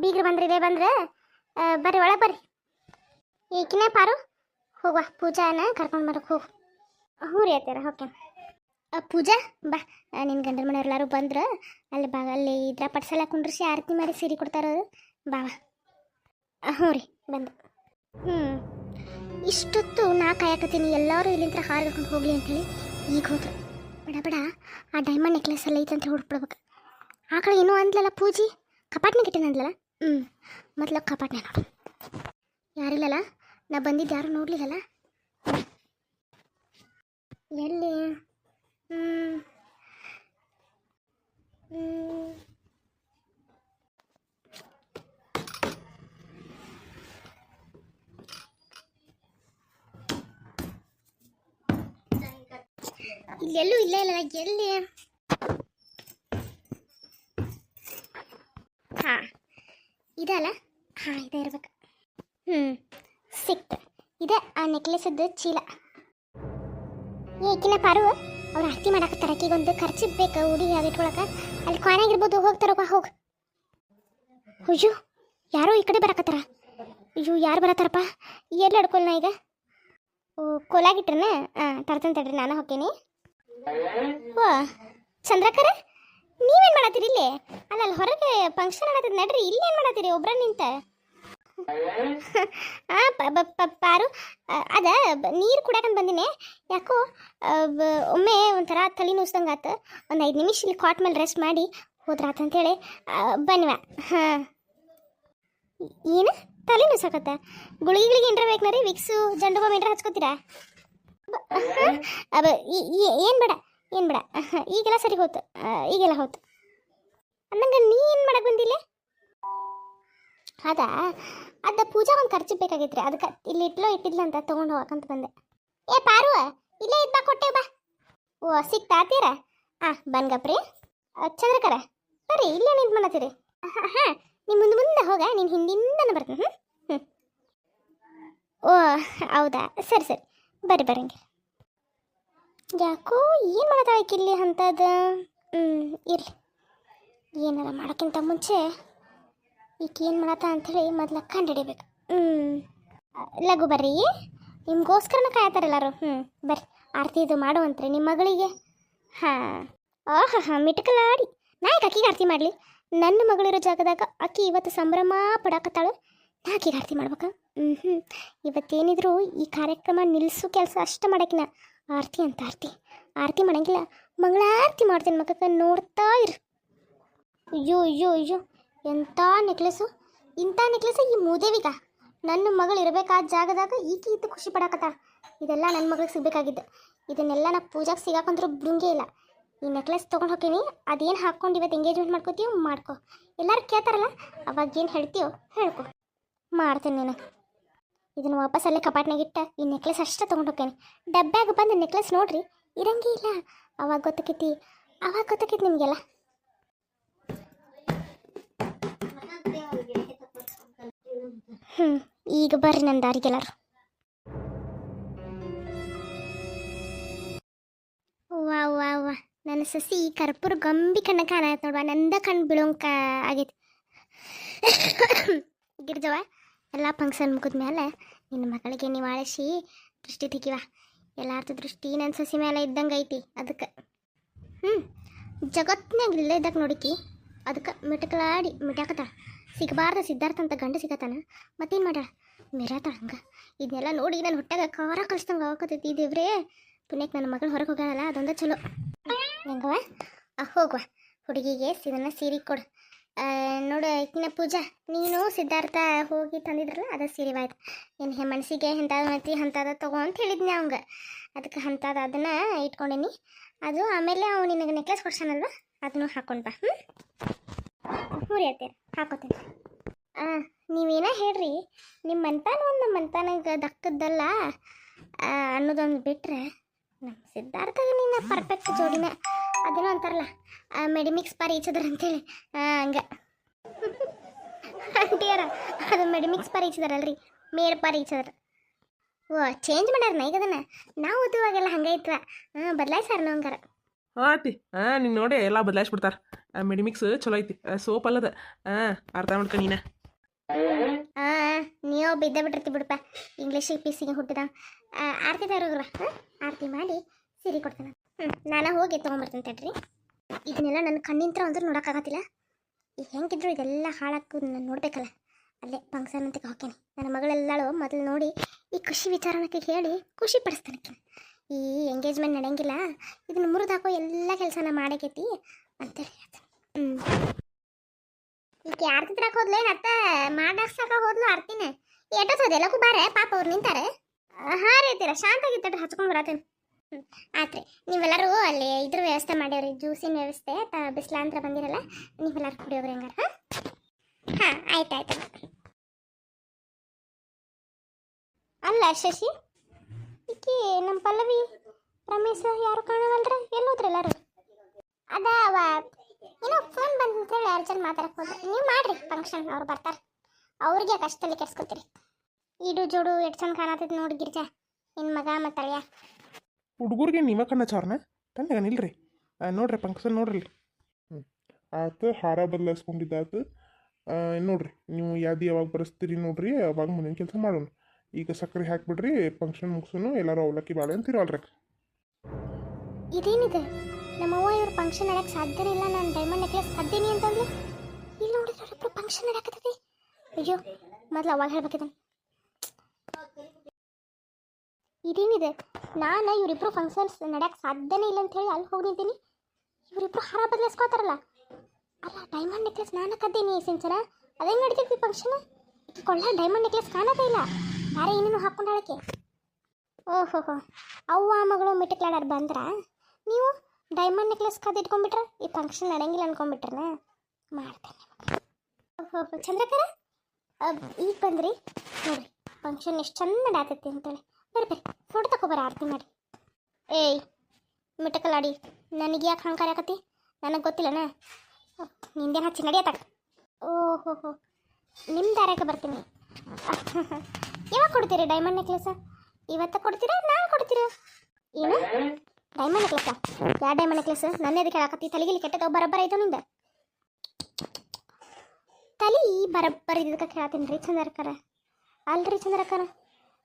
ಬೀಗ್ರು ಬಂದ್ರಿ ಬಂದ್ರೆ ಬರ್ರಿ ಒಳಗೆ ಬರ್ರಿ. ಈಕಿನ ಪಾರು ಹೋಗುವ ಪೂಜಾನ ಕರ್ಕೊಂಡು ಬರೋಕೆ ಹೋಗು. ಹ್ಞೂ ರೀ ಅತ್ತೀರ ಓಕೆ. ಪೂಜಾ ಬಾ, ನಿನ್ನ ಗಂಡನ ಮನೆಯವ್ರು ಎಲ್ಲರೂ ಬಂದ್ರೆ ಅಲ್ಲಿ ಬಾ, ಅಲ್ಲಿ ಇದ್ರ ಪಟ್ಸಲ ಕುಂಡ್ರಿಸಿ ಆರತಿ ಮಾಡಿ ಸೀರೆ ಕೊಡ್ತಾರದು ಬಾ. ಹ್ಞೂ ರೀ ಬಂದು. ಇಷ್ಟೊತ್ತು ನಾ ಕಾಯಕತ್ತೀನಿ ಎಲ್ಲರೂ ಇಲ್ಲಿಂದ ಹಾರು ಹಿಡ್ಕೊಂಡು ಹೋಗ್ಲಿ ಅಂತೇಳಿ. ಈಗ ಹೋದ್ರು ಬೇಡ ಬೇಡ, ಆ ಡೈಮಂಡ್ ನೆಕ್ಲೆಸ್ ಎಲ್ಲ ಐತೆ ಅಂತ ಹುಡ್ಬಿಡ್ಬೇಕು. ಆ ಕಡೆ ಏನೋ ಅಂದ್ಲಲ್ಲ ಪೂಜಿ, ಕಪಾಟ್ನಾಗ ಇಟ್ಟಿನ ಅಂದ್ಲಲ್ಲ. ಮೊದ್ಲು ಕಪಾಟ್ನೇ ನೋಡು, ಯಾರಿಲ್ಲಲ್ಲ, ನಾ ಬಂದಿದ್ದು ಯಾರು ನೋಡ್ಲಿಲ್ಲಲ್ಲ. ಎಲ್ಲಿ ಇಲ್ಲೆಲ್ಲೂ ಇಲ್ಲ ಇಲ್ಲ ಎಲ್ಲಿ. ಹಾಂ ಇದಲ್ಲ, ಹಾಂ ಇದೆ ಇರ್ಬೇಕು. ಸಿಕ್ತು, ಇದೆ ಆ ನೆಕ್ಲೆಸದ್ದು ಚೀಲ. ಏಕಿನ ಪಾರು ಅವ್ರು ಆರತಿ ಮಾಡಾಕತ್ತಾರ, ಆಕಿಗೊಂದು ಖರ್ಚು ಬೇಕು ಉಡಿ ಆಗಿಟ್ಕೊಳಕ. ಅಲ್ಲಿ ಕಾನಾಗಿರ್ಬೋದು, ಹೋಗ್ತಾರಪ್ಪ ಹೋಗಿ. ಅಯ್ಯೋ ಯಾರೋ ಈ ಕಡೆ ಬರಾಕತ್ತಾರ. ಅಯ್ಯೋ ಯಾರು ಬರತ್ತಾರಪ್ಪ, ಎಲ್ಲಿ ಹಿಡ್ಕೊಲ್ನ ಈಗ? ಓ ಕೋಲಾಗಿಟ್ರನ? ತರ್ತಂತ ತಡ್ರಿ, ನಾನು ಹೋಗ್ತೀನಿ. ಓ ಚಂದ್ರಕರ, ನೀವೇನು ಮಾಡತ್ತೀರಿ ಇಲ್ಲಿ? ಅಲ್ಲ ಹೊರಗೆ ಫಂಕ್ಷನ್ ಆಗತ್ತದ ನಡ್ರಿ, ಇಲ್ಲಿ ಏನು ಮಾಡತ್ತೀರಿ ಒಬ್ರ ನಿಂತ? ಪಾರು ಅದ ನೀರು ಕುಡಿಯಕಂತ ಬಂದಿನಿ. ಯಾಕೋ ಒಮ್ಮೆ ಒಂಥರ ತಲೆ ನುಸ್ದಂಗೆ ಆತು. ಒಂದು 5 ನಿಮಿಷ ಇಲ್ಲಿ ಕಾಟ್ ಮೇಲೆ ರೆಸ್ಟ್ ಮಾಡಿ ಹೋದ್ರಾತಂತೇಳಿ ಬನ್ನಿವ. ಹಾಂ ಏನು ತಲೆ ನುಸಾಕತ್ತ? ಗುಳಿಗಳಿಗೆ ಏನ್ರ ಬೇಕನ ರೀ? ವಿಕ್ಸು ಜಂಡು ಬಾಂಬ್ ಏನ್ರ ಹಚ್ಕೋತೀರಾ? ಏನು ಬೇಡ ಏನು ಬೇಡ, ಈಗೆಲ್ಲ ಸರಿ ಹೋತು, ಈಗೆಲ್ಲ ಹೋತು. ಅನ್ನಂಗೆ ನೀ ಏನು ಮಾಡಕ್ಕೆ ಬಂದಿಲ್ಲ? ಅದಾ ಅದ ಪೂಜಾ ಒಂದು ಖರ್ಚು ಬೇಕಾಗಿತ್ತು, ಅದಕ್ಕೆ ಇಲ್ಲಿ ಇಟ್ಟಿದ್ಲ ಅಂತ ತೊಗೊಂಡು ಹೋಗಕ್ಕಂತ ಬಂದೆ. ಏ ಪಾರು, ಇಲ್ಲೇ ಇದ್ ಬಾ, ಕೊಟ್ಟೆ ಬಾ. ಓ ಸಿಕ್ತಾತೀರ? ಬನ್ಗಪ್ರಿ. ಚಂದ್ರಕರ ಬರ್ರಿ, ಇಲ್ಲೇ ನಿಂತು ಮಾಡತ್ತೀರಿ? ಹಾಂ ನಿಮ್ಮ ಮುಂದೆ ಹೋಗ, ನೀನು ಹಿಂದಿಂದನೇ ಬರ್ತೀನಿ. ಓ ಹೌದಾ, ಸರಿ ಸರಿ ಬರ್ರಿ ಬರಂಗೆ. ಯಾಕೋ ಏನು ಮಾಡತ್ತಾಳಕ್ಕೆ ಇಲ್ಲಿ ಅಂಥದ್ದು? ಇರಲಿ, ಏನಾರ ಮಾಡೋಕ್ಕಿಂತ ಮುಂಚೆ ಈಕೆ ಏನು ಮಾಡತ್ತ ಅಂಥೇಳಿ ಮೊದ್ಲು ಕಂಡು ಹಿಡಿಬೇಕು. ಲಘು ಬರ್ರಿ, ನಿಮಗೋಸ್ಕರನ ಕಾಯ್ತಾರೆ ಎಲ್ಲರೂ. ಬರ್ರಿ ಆರತಿ ಇದು ಮಾಡುವಂತ್ರಿ ನಿಮ್ಮ ಮಗಳಿಗೆ. ಹಾಂ ಹಾಂ ಮಿಟ್ಕಲಾಡಿ ನಾ ಯಾಕೆ ಅಕ್ಕಿಗೆ ಆರತಿ ಮಾಡಲಿ? ನನ್ನ ಮಗಳಿರೋ ಜಾಗದಾಗ ಅಕ್ಕಿ ಇವತ್ತು ಸಂಭ್ರಮ ಪಡಾಕತ್ತಾಳು, ನಾ ಅಕ್ಕಿಗೆ ಆರತಿ ಮಾಡ್ಬೇಕಾ? ಇವತ್ತೇನಿದ್ರು ಈ ಕಾರ್ಯಕ್ರಮ ನಿಲ್ಲಿಸೋ ಕೆಲಸ ಅಷ್ಟು ಮಾಡಕ್ಕಿನ ಆರತಿ ಅಂತ ಆರತಿ ಮಾಡಂಗಿಲ್ಲ, ಮಂಗಳಾರತಿ ಮಾಡ್ತೀನಿ ಮಕ್ಕಕ್ಕೆ, ನೋಡ್ತಾ ಇರು. ಅಯ್ಯೋ ಅಯ್ಯೋ ಅಯ್ಯೋ ಎಂಥ ನೆಕ್ಲೆಸು, ಇಂಥ ನೆಕ್ಲೆಸ್ ಈ ಮೂದೇವಿಗ? ನನ್ನ ಮಗಳು ಇರಬೇಕಾದ ಜಾಗದಾಗ ಈಕಿ ಇದ್ದು ಖುಷಿ ಪಡಾಕತ್ತಾಳ. ಇದೆಲ್ಲ ನನ್ನ ಮಗಳಿಗೆ ಸಿಗಬೇಕಾಗಿದ್ದು, ಇದನ್ನೆಲ್ಲ ನಾ ಪೂಜಾಗೆ ಸಿಗಾಕಂದ್ರೂ ಬಿಡುಂಗೇ ಇಲ್ಲ. ಈ ನೆಕ್ಲೆಸ್ ತೊಗೊಂಡು ಹೋಗ್ತೀನಿ, ಅದೇನು ಹಾಕ್ಕೊಂಡು ಇವತ್ತು ಎಂಗೇಜ್ಮೆಂಟ್ ಮಾಡ್ಕೋತೀವೋ ಮಾಡ್ಕೊ, ಎಲ್ಲರೂ ಕೇಳ್ತಾರಲ್ಲ ಅವಾಗ ಏನು ಹೇಳ್ತೀಯೋ ಹೇಳ್ಕೊ, ಮಾಡ್ತೇನೆ ನೀನು. ಇದನ್ನು ವಾಪಸ್ ಅಲ್ಲೇ ಕಪಾಟ್ನಾಗಿಟ್ಟ ಈ ನೆಕ್ಲೆಸ್ ಅಷ್ಟೇ ತೊಗೊಂಡು ಹೋಗ್ತೇನೆ. ಡಬ್ಬ್ಯಾಗ ಬಂದು ನೆಕ್ಲೆಸ್ ನೋಡ್ರಿ ಇರಂಗೇ ಇಲ್ಲ, ಅವಾಗ ಗೊತ್ತಕೈತಿ ನಿಮಗೆಲ್ಲ. ಈಗ ಬರ್ರಿ ನನ್ನ ದಾರಿಗೆಲ್ಲರು. ವಾ ವಾ ವಾ, ನನ್ನ ಸಸಿ ಕರ್ಪೂರ ಗಂಬಿ ಕಣ್ಣ ಕಾಣಾಯ್ತು ನೋಡುವ, ನಂದ ಕಣ್ಣು ಬೀಳೋಂಕ ಆಗೈತಿ. ಗಿರ್ಜವ ಎಲ್ಲ ಫಂಕ್ಷನ್ ಮುಗಿದ ಮೇಲೆ ನಿನ್ನ ಮಗಳಿಗೆ ನೀವು ಆಳಿಸಿ ದೃಷ್ಟಿ ತೆಗಿವ. ಎಲ್ಲಾರ್ದು ದೃಷ್ಟಿ ನನ್ನ ಸಸಿ ಮೇಲೆ ಇದ್ದಂಗೆ ಐತಿ, ಅದಕ್ಕೆ ಜಗತ್ನಾಗ ಇಲ್ಲೇ ಇದ್ದಾಗ ನೋಡಿಕಿ, ಅದಕ್ಕೆ ಮಿಟಕಲಾಡಿ ಮಿಟಾಕತ್ತಾಳ. ಸಿಗಬಾರ್ದ ಸಿದ್ಧಾರ್ಥ ಅಂತ ಗಂಡು ಸಿಗತ್ತಾನ, ಮತ್ತೇನು ಮಾಡ್ಯಾಳ ಮಿರಾತಾಳ. ಹಂಗೆ ಇದನ್ನೆಲ್ಲ ನೋಡಿ ನನ್ನ ಹೊಟ್ಟೆಗೆ ಖಾರ ಕಲಿಸ್ದಂಗೆ ಆಗೋಕತ್ತೈತಿ. ದೇವ್ರೇ ಪುಣ್ಯಕ್ಕೆ ನನ್ನ ಮಗಳು ಹೊರಗೆ ಹೋಗ್ಯಾಳಲ್ಲ, ಅದೊಂದು ಚಲೋ. ಹೆಂಗವ ಹೋಗುವ, ಹುಡುಗಿಗೆ ಇದನ್ನು ಸೀರೆ ಕೊಡು. ನೋಡು ಈಕಿನ ಪೂಜಾ, ನೀನು ಸಿದ್ಧಾರ್ಥ ಹೋಗಿ ತಂದಿದ್ರಲ್ಲ ಅದು ಸೀರೆ ಆಯ್ತು. ನಿನ್ನ ಮನಸ್ಸಿಗೆ ಎಂಥದ್ದು ಐತಿ ಅಂಥದ್ದು ತಗೋ ಅಂತ ಹೇಳಿದ್ನಿ ಅವಂಗೆ, ಅದಕ್ಕೆ ಅಂಥದ್ದು ಅದನ್ನು ಇಟ್ಕೊಂಡೀನಿ. ಅದು ಆಮೇಲೆ ಅವು ನಿನಗೆ ನೆಕ್ಲೆಸ್ ಕೊಡ್ಸಾನಲ್ವ, ಅದನ್ನು ಹಾಕೊಂಡು ಬಾ. ಹ್ಞೂ ರೀ ಅತ್ತೀರ ಹಾಕೋತೀನಿ. ನೀವೇನ ಹೇಳ್ರಿ, ನಿಮ್ಮ ಮಂತಾನ ಒಂದು ನಮ್ಮ ಮಂತಾನಾಗ ದಕ್ಕದ್ದಲ್ಲ ಅನ್ನೋದೊಂದು ಬಿಟ್ಟರೆ ನಮ್ಮ ಸಿದ್ಧಾರ್ಥಗೆ ನೀನು ಪರ್ಫೆಕ್ಟ್ ಜೋಡಿನ. ಅದೇನೋ ಅಂತಾರಲ್ಲ ಮೆಡಿಮಿಕ್ಸ್ ಪಾರಿ ಈಚದ್ರ ಅಂತೇಳಿ, ಹಂಗೆ ಅಂಟಿಯಾರ ಅದು ಮೆಡಿಮಿಕ್ಸ್ ಪಾರಿ ಈಚದಾರಲ್ರಿ, ಮೇರ್ ಪಾರಿ ಈಚದ್ರ. ಓ ಚೇಂಜ್ ಮಾಡ್ಯಾರ ಈಗ ಅದನ್ನು, ನಾವು ಓದುವಾಗೆಲ್ಲ ಹಂಗೆ ಇತ್ವ, ಬದಲಾಯಿಸಾರ ನಾವು ಹಂಗಾರ. ಆತಿ ನೀನು ನೋಡಿ ಎಲ್ಲ ಬದಲಾಯಿಸ್ಬಿಡ್ತಾರೆ. ಮೆಡಿಮಿಕ್ಸ್ ಚಲೋ ಐತಿ, ಸೋಪ್ ಅಲ್ಲದ. ಅರ್ಥ ಮಾಡ್ಕೊ ನೀನ. ನೀವು ಬಿದ್ದ ಬಿಟ್ಟಿರ್ತಿ ಬಿಡಪ್ಪ, ಇಂಗ್ಲೀಷಿಗೆ ಪೀಸಿಗೆ ಹುಟ್ಟಿದ. ಆರತಿ ತರೋಗ್ರ, ಆರತಿ ಮಾಡಿ ಸೀರೆ ಕೊಡ್ತೇನೆ. ನಾನು ಹೋಗಿ ತೊಗೊಂಬರ್ತೇನೆ ತಡ್ರಿ. ಇದನ್ನೆಲ್ಲ ನನ್ನ ಕಣ್ಣಿಂತ್ರ ಅಂದ್ರೆ ನೋಡೋಕ್ಕಾಗತ್ತಿಲ್ಲ. ಈಗ ಹೆಂಗಿದ್ರು ಇದೆಲ್ಲ ಹಾಳಾಕು ನೋಡ್ಬೇಕಲ್ಲ. ಅಲ್ಲೇ ಫಂಕ್ಷನ್ ಅಂತ ಹೋಗ್ತೇನೆ. ನನ್ನ ಮಗಳೆಲ್ಲಳು ಮೊದಲು ನೋಡಿ ಈ ಖುಷಿ ವಿಚಾರಣಕ್ಕೆ ಹೇಳಿ ಖುಷಿ ಪಡಿಸ್ತಾನೆ. ಈ ಎಂಗೇಜ್ಮೆಂಟ್ ನಡೆಯಂಗಿಲ್ಲ, ಇದನ್ನ ಮುರಿದು ಹಾಕೋ ಎಲ್ಲ ಕೆಲಸನ ಮಾಡಕೈತಿ ಅಂತೇಳಿ. ಈಗ ಆರತಿ ತರಕ್ಕೆ ಹೋದ್ಲೇನು ಅತ್ತ ಮಾಡಾಕ್ಸಕ ಹೋದ್ಲು ಆರ್ತಿನ. ಎಟ್ಟೋದು ಎಲ್ಲಕ್ಕೂ ಬಾರೆ ಪಾಪ ಅವ್ರು ನಿಂತಾರೆ. ಹಾಂ ರೀ ಐತೀರ ಶಾಂತಾಗಿತ್ತ ಹಚ್ಕೊಂಡು ಬರತ್ತೇನೆ. ಆತ್ರಿ, ನೀವೆಲ್ಲರೂ ಅಲ್ಲಿ ಇದ್ರ ವ್ಯವಸ್ಥೆ ಮಾಡ್ಯಾವ್ರಿ, ಜ್ಯೂಸಿನ ವ್ಯವಸ್ಥೆ. ಬಿಸಿಲಾಂತರ ಬಂದಿರಲ್ಲ, ನೀವೆಲ್ಲರೂ ಕುಡಿಯೋಗ್ರಿ ಹಂಗಾರ. ಹಾಂ ಆಯ್ತು. ಅಲ್ಲ ಶಶಿ, ಈಕಿ ನಮ್ಮ ಪಲ್ಲವಿ ರಮೇಶ ಯಾರು ಕಾಣವಲ್ರ, ಎಲ್ಲೋದ್ರಿ ಎಲ್ಲರೂ? ಅದಾವ ಏನೋ ಫೋನ್ ಬಂದಂತೇಳಿ ಅರ್ಜೆಂಟ್ ಮಾತಾಡಕ್ಕೆ ಹೋದ್ರೆ. ನೀವು ಮಾಡ್ರಿ ಫಂಕ್ಷನ್, ಅವ್ರು ಬರ್ತಾರೆ. ಅವ್ರಿಗೆ ಕಷ್ಟದಲ್ಲಿ ಕೆಡ್ಸ್ಕೊತೀರಿ. ಈಡು ಜೋಡು ಎಷ್ಟು ಚಂದ ಕಾಣತೈತಿ ನೋಡಿ ಗಿರ್ಜಾ, ನಿನ್ನ ಮಗ ಮತ್ತಳ್ಯ. ಹುಡುಗರಿಗೆ ನೀವ ಕಣ್ಣ ಚಾರ್ನ ಕಣ್ಣಗ ನಿಲ್ರಿ. ನೋಡ್ರಿ ಫಂಕ್ಷನ್ ನೋಡ್ರಿ. ಆತು, ಹಾರ ಬದಲಾಯಿಸ್ಕೊಂಡಿದ್ದಾತು. ನೋಡ್ರಿ ನೀವು ಯಾವ್ದು ಯಾವಾಗ ಬರೆಸ್ತೀರಿ ನೋಡ್ರಿ, ಅವಾಗ ಮುಂದಿನ ಕೆಲಸ ಮಾಡೋಣ. ಈಗ ಸಕ್ಕರೆ ಹಾಕ್ಬಿಡ್ರಿ, ಫಂಕ್ಷನ್ ಮುಗಿಸೋನು. ಎಲ್ಲರೂ ಅವಲಕ್ಕಿ ಬಾಳೆ ಅಂತೀರಲ್ರಿ. ಇದೇನಿದೆ, ನಮ್ಮವ್ವ ಇವ್ರ ಫಂಕ್ಷನ್ ನಡೆಯಕ್ಕೆ ಸಾಧ್ಯನೇ ಇಲ್ಲ, ನಾನು ಡೈಮಂಡ್ ನೆಕ್ಲೆಸ್ ಕದ್ದೀನಿ ಅಂತಂದ್ಲಿ. ಇಲ್ಲಿ ನೋಡಿದ್ರೆ ಅವರಿಬ್ರು ಫಂಕ್ಷನ್ ನಡೆಯಕತ್ತೈತಿ. ಅಯ್ಯೋ, ಮೊದಲು ಅವಾಗ ಹೇಳ್ಬೇಕಿದೆ. ಇದೇನಿದೆ, ನಾನು ಇವರಿಬ್ರು ಫಂಕ್ಷನ್ಸ್ ನಡೆಯಕ್ಕೆ ಸಾಧ್ಯನೇ ಇಲ್ಲ ಅಂತ ಹೇಳಿ ಅಲ್ಲಿ ಹೋಗಿ ನಿಂತೀನಿ. ಇವರಿಬ್ರು ಹಾರ ಬದಲಾಯಿಸ್ಕೋತಾರಲ್ಲ. ಅಲ್ಲ, ಡೈಮಂಡ್ ನೆಕ್ಲೆಸ್ ನಾನು ಕದ್ದೀನಿ ಸಿಂಚನ. ಅದೇ ನಡೀತೈತಿ ಫಂಕ್ಷನ್. ಕೊಳ್ಳ ಡೈಮಂಡ್ ನೆಕ್ಲೆಸ್ ಕಾಣದೇ ಇಲ್ಲ, ಬೇರೆ ಏನೇನು ಹಾಕ್ಕೊಂಡಾಳಕ್ಕೆ. ಓಹೋ, ಅವ್ವ ಮಗಳು ಮಿಟ್ಟಕ್ಲಾಡಾರು ಬಂದ್ರ, ನೀವು ಡೈಮಂಡ್ ನೆಕ್ಲೆಸ್ ಕದ್ದು ಇಟ್ಕೊಂಡ್ಬಿಟ್ರೆ ಈ ಫಂಕ್ಷನ್ ನಡೆಯಂಗಿಲ್ಲ ಅನ್ಕೊಂಡ್ಬಿಟ್ರನ. ಮಾಡ್ತೇನೆ. ಓಹೋ ಚಂದ್ರಕರ, ಈಗ ಬಂದ್ರಿ ನೋಡ್ರಿ, ಫಂಕ್ಷನ್ ಎಷ್ಟು ಚಂದ ನಡೆಯತೈತಿ ಅಂತೇಳಿ. ಬರ್ರಿ ಫೋಟೋ ತಗೋಬರ, ಆರತಿ ಮಾಡಿ. ಏಯ್ ಮಿಟ್ಟಕಲಾಡಿ, ನನಗೆ ಯಾಕೆ ಹಂಗೆ ಕರೆಯಕತ್ತಿ? ನನಗೆ ಗೊತ್ತಿಲ್ಲನ, ನಿಂದೇನು ಹಚ್ಚಿ ನಡೆಯತ್ತಾಗ. ಓಹೋ, ನಿಮ್ಮ ದಾರ್ಯಾಗ ಬರ್ತೀನಿ. ಯಾವಾಗ ಕೊಡ್ತೀರಿ ಡೈಮಂಡ್ ನೆಕ್ಲೆಸ? ಇವತ್ತು ಕೊಡ್ತೀರಾ, ನಾಳೆ ಕೊಡ್ತೀರಾ? ಏನು ಡೈಮಂಡ್ ನೆಕ್ಲೆಸ? ಯಾವ ಡೈಮಂಡ್ ನೆಕ್ಲೆಸ್? ನನ್ನೇ ಅದಕ್ಕೆ ಹೇಳಕತ್ತಿ? ತಲೆಗಿಲಿ ಕೆಟ್ಟದವು ಬರಬ್ಬರ ಐತವ ನಿಂದ. ತಲೆ ಬರಬ್ಬರ ಇದಕ್ಕೆ ಕೇಳತ್ತೀನಿ ರೀ ಚಂದ್ರಕ್ಕರ. ಅಲ್ರಿ ಚಂದ್ರಕ್ಕರ,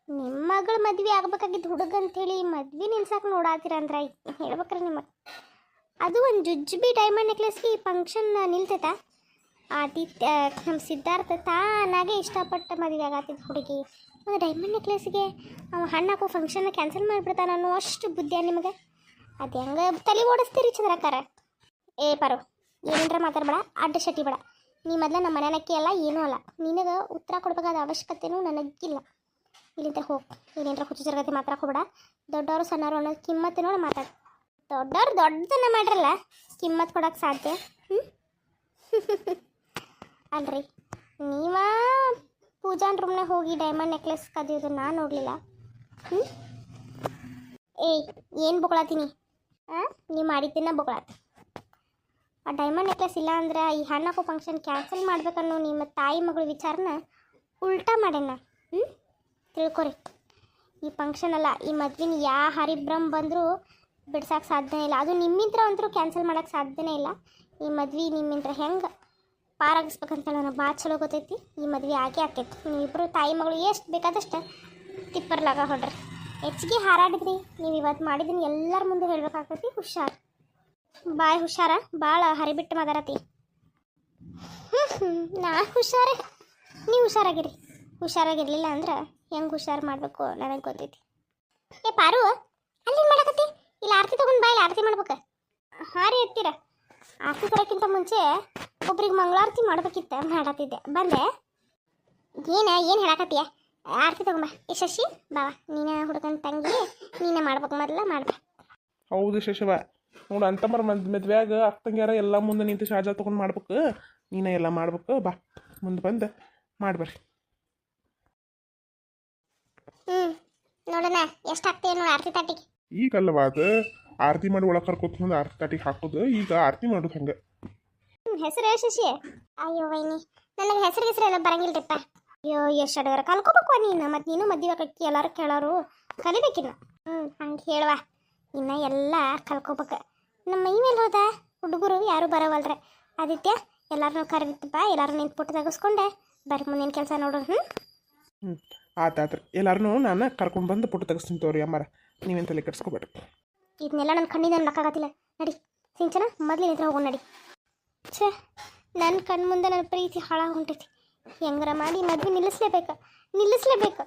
ನಿಮ್ಮ ಮಗಳು ಮದ್ವೆ ಆಗ್ಬೇಕಾಗಿದ್ದು ಹುಡುಗ ಅಂಥೇಳಿ ಮದ್ವೆ ನಿಲ್ಸಕ್ಕೆ ನೋಡಾತೀರ ಅಂದ್ರೆ ಹೇಳ್ಬೇಕ್ರಿ ನಿಮಗೆ. ಅದು ಒಂದು ಜುಜ್ಬಿ ಡೈಮಂಡ್ ನೆಕ್ಲೆಸ್ಗೆ ಈ ಫಂಕ್ಷನ್ ನಿಲ್ತೈತಾ? ನಮ್ಮ ಸಿದ್ಧಾರ್ಥ ತಾನಾಗೆ ಇಷ್ಟಪಟ್ಟ ಮದುವೆ ಆಗತ್ತಿದ್ದ ಹುಡುಗಿ ಡೈಮಂಡ್ ನೆಕ್ಲೆಸ್ಗೆ ಹಣ್ಣು ಹಾಕೋ ಫಂಕ್ಷನ್ನ ಕ್ಯಾನ್ಸಲ್ ಮಾಡಿಬಿಡ್ತಾನೆ ಅನ್ನೋ ಅಷ್ಟು ಬುದ್ಧಿಯ ನಿಮಗೆ? ಅದು ಹೆಂಗೆ ತಲೆ ಓಡಿಸ್ತೀರಿ ಚಂದ್ರಕ್ಕಾರ? ಏ ಪರೋ, ಏನಂದ್ರೆ ಮಾತಾಡ್ಬೇಡ, ಅಡ್ಡ ಶಟಿ ಬೇಡ. ನೀ ಮೊದಲ ನಮ್ಮ ಮನೆಯಕ್ಕೆ ಅಲ್ಲ, ಏನೂ ಅಲ್ಲ. ನಿನಗೆ ಉತ್ತರ ಕೊಡಬೇಕಾದ ಅವಶ್ಯಕತೆಯೂ ನನಗಿಲ್ಲ. ಇಲ್ಲಿಂದ ಹೋಗಿ ಏನೇನರ ಹುಚ್ಚು ಜರಗತಿ ಮಾತಾಡ್ಕೋಬೇಡ. ದೊಡ್ಡವರು ಸಣ್ಣವರು ಅನ್ನೋದು ಕಿಮ್ಮತ್ತು ನೋಡಿ ಮಾತಾಡು. ದೊಡ್ಡವ್ರು ದೊಡ್ಡದನ್ನ ಮಾಡ್ರಲ್ಲ, ಕಿಮ್ಮತ್ತು ಕೊಡೋಕ್ಕೆ ಸಾಧ್ಯ? ಅಲ್ರಿ, ನೀವ ಪೂಜಾನ್ ರೂಮ್ನಾಗ ಹೋಗಿ ಡೈಮಂಡ್ ನೆಕ್ಲೆಸ್ ಕದಿಯೋದು ನಾನು ನೋಡಲಿಲ್ಲ. ಏಯ್ ಏನು ಬೊಗಳತ್ತೀನಿ? ನೀವು ಮಾಡಿದ್ದನ್ನ ಬೊಗಳತ್ತಿ. ಆ ಡೈಮಂಡ್ ನೆಕ್ಲೆಸ್ ಇಲ್ಲ ಅಂದ್ರೆ ಈ ಹಣ್ಣಾಕೋ ಫಂಕ್ಷನ್ ಕ್ಯಾನ್ಸಲ್ ಮಾಡ್ಬೇಕನ್ನೋ ನಿಮ್ಮ ತಾಯಿ ಮಗಳು ವಿಚಾರನ ಉಲ್ಟಾ ಮಾಡೇನ. ತಿಳ್ಕೊರಿ, ಈ ಫಂಕ್ಷನ್ ಅಲ್ಲ, ಈ ಮದ್ವಿನ ಯಾವ ಹರಿಬ್ರಹ್ಮ ಬಂದರೂ ಬಿಡ್ಸೋಕೆ ಸಾಧ್ಯನೇ ಇಲ್ಲ. ಅದು ನಿಮ್ಮಿಂತ್ರ ಅಂತರೂ ಕ್ಯಾನ್ಸಲ್ ಮಾಡೋಕ್ಕೆ ಸಾಧ್ಯನೇ ಇಲ್ಲ. ಈ ಮದ್ವೆ ನಿಮ್ಮಿಂತ್ರ ಹೆಂಗೆ ಪಾರಾಗಿಸ್ಬೇಕಂತೇಳಿ ನನಗೆ ಭಾಳ ಚಲೋ ಗೊತ್ತೈತಿ. ಈ ಮದ್ವೆ ಆಗಿ ಆಕೈತಿ. ನೀವಿಬ್ಬರು ತಾಯಿ ಮಗಳು ಎಷ್ಟು ಬೇಕಾದಷ್ಟು ತಿಪ್ಪರ್ಲಾಗ ಹೊಡ್ರಿ. ಹೆಚ್ಚಿಗೆ ಹಾರಾಡಿದ್ರಿ ನೀವು. ಇವತ್ತು ಮಾಡಿದ್ದೀನಿ ಎಲ್ಲರ ಮುಂದೆ ಹೇಳ್ಬೇಕಾಗ್ತೈತಿ. ಹುಷಾರು, ಬಾಯ್ ಹುಷಾರ. ಭಾಳ ಹರಿಬಿಟ್ಟು ಮಾತಾಡತಿ. ನಾ ಹುಷಾರೇ, ನೀವು ಹುಷಾರಾಗಿರಿ. ಹುಷಾರಾಗಿರ್ಲಿಲ್ಲ ಅಂದ್ರೆ ಹೆಂಗೆ ಹುಷಾರು ಮಾಡಬೇಕು ನನಗೆ ಗೊತ್ತೈತಿ. ಏ ಪಾರು, ಅಲ್ಲೇನು ಮಾಡಕತ್ತಿ? ಇಲ್ಲಿ ಆರತಿ ತೊಗೊಂಡು ಬಾಯಲ್ಲಿ ಆರತಿ ಮಾಡ್ಬೇಕು. ಹಾಂ ರೀ ಎತ್ತೀರ. ಆರತಿ ತರೋಕ್ಕಿಂತ ಮುಂಚೆ ಒಬ್ರಿಗೆ ಮಂಗಳಾರತಿ ಮಾಡ್ಬೇಕಿತ್ತು, ಮಾಡತ್ತಿದ್ದೆ. ಬಂದೆ. ಏನು ಹೇಳಕತ್ತೀಯ? ಆರತಿ ತಗೊಂಬ. ಏ ಶಶಿ ಬಾವ, ನೀನ ಹುಡುಗನ ತಂಗಿ, ನೀನೇ ಮಾಡ್ಬೇಕು. ಮೊದಲ ಮಾಡ್ಬಾ. ಹೌದು ಶಶವ, ನೋಡು ಅಂತಮ್ಮರ ಮದ್ವೆಯಾಗ ಅಕ್ಕಂಗ್ಯಾರ ಎಲ್ಲ ಮುಂದೆ ನಿಂತು ಶಾಜಾ ತೊಗೊಂಡು ಮಾಡ್ಬೇಕು. ನೀನೇ ಎಲ್ಲ ಮಾಡ್ಬೇಕು. ಬಾ ಮುಂದೆ ಬಂದು ಮಾಡ್ಬರ್ರಿ. ನೋಡೋಣ ಎಷ್ಟು ಹಾಕ್ತೀವಿ ನೋಡಿ ಆರತಿ ತಾಟಿಗೆ. ಈಗಲ್ಲವಾದ ಆರತಿ ಮಾಡಿ ಒಳಗೆ ಕರ್ಕೊತ ಆರತಿ ತಾಟಿಗೆ ಹಾಕೋದು. ಈಗ ಆರತಿ ಮಾಡೋದು ಹಂಗೆ. ಹೆಸರು ಶಶಿ? ಅಯ್ಯೋ ವೈನಿ, ನನಗೆ ಹೆಸರು ಎಲ್ಲ ಬರಂಗಿಲ್ರಿಪ್ಪ. ಅಯ್ಯೋ ಎಷ್ಟು ಅಡಗಾರ ಕಲ್ಕೋಬೇಕು ನೀನು. ಮತ್ತು ನೀನು ಮದುವೆ ಕಕ್ಕಿ ಎಲ್ಲರೂ ಕೇಳೋರು ಕಲಿಬೇಕಿನ್ನ. ಹಂಗೆ ಹೇಳುವ, ಇನ್ನು ಎಲ್ಲ ಕಲ್ಕೋಬೇಕು. ನಮ್ಮ ಮೈ ಮೇಲೆ ಹೋದ ಹುಡುಗರು ಯಾರು ಬರವಲ್ರೆ. ಆದಿತ್ಯ ಎಲ್ಲಾರನ್ನೂ ಕರೆದಿತ್ತಪ್ಪ, ಎಲ್ಲರೂ ನಿಂತು ಪುಟ್ಟ ತೆಗೆಸ್ಕೊಂಡೆ. ಬರ್ರಿ ಮುಂದಿನ ಕೆಲಸ ನೋಡು. ಹ್ಞೂ ಆತಾತ್ರಿ, ಎಲ್ಲಾರನ್ನೂ ನಾನು ಕರ್ಕೊಂಡು ಬಂದು ಫೋಟೋ ತೆಗಿಸ್ತೀನಿ ತೋರಿ ಅಮ್ಮಾರ, ನೀವೇನು ತಲೆ ಕೆಡಿಸ್ಕೊಬೇಡ್ರಿ. ಇದನ್ನೆಲ್ಲ ನನ್ನ ಕಣ್ಣಿಂದ ನಕ್ಕಾಗತ್ತಿಲ್ಲ. ನಡಿ ಸಿಂಚನ, ಮೊದಲಿನ ಹತ್ರ ಹೋಗೋಣ ನಡಿ. ಛೇ, ನನ್ನ ಕಣ್ಣು ಮುಂದೆ ನನ್ನ ಪ್ರೀತಿ ಹಾಳಾಗಿ ಹೊಂಟೈತಿ. ಹೆಂಗಾರ ಮಾಡಿ ಮದುವೆ ನಿಲ್ಲಿಸ್ಲೇಬೇಕು.